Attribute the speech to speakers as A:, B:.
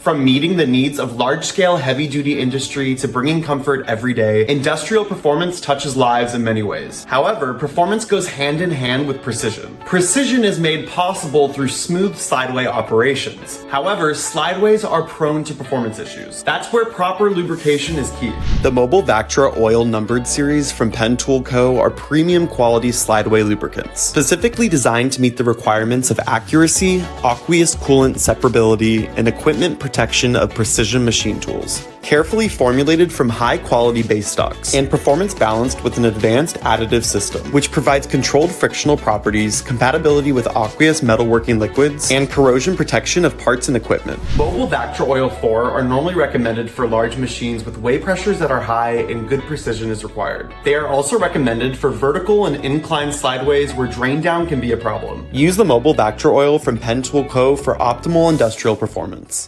A: From meeting the needs of large-scale heavy-duty industry to bringing comfort every day, industrial performance touches lives in many ways. However, performance goes hand in hand with precision. Precision is made possible through smooth slideway operations. However, slideways are prone to performance issues. That's where proper lubrication is key. The Mobil Vactra Oil Numbered series from Penn Tool Co. are premium quality slideway lubricants, specifically designed to meet the requirements of accuracy, aqueous coolant separability, and equipment protection of precision machine tools. Carefully formulated from high-quality base stocks and performance balanced with an advanced additive system, which provides controlled frictional properties, compatibility with aqueous metalworking liquids, and corrosion protection of parts and equipment. Mobil Vactra Oil 4 are normally recommended for large machines with weigh pressures that are high and good precision is required. They are also recommended for vertical and inclined slideways where drain down can be a problem. Use the Mobil Vactra Oil from Penn Tool Co. for optimal industrial performance.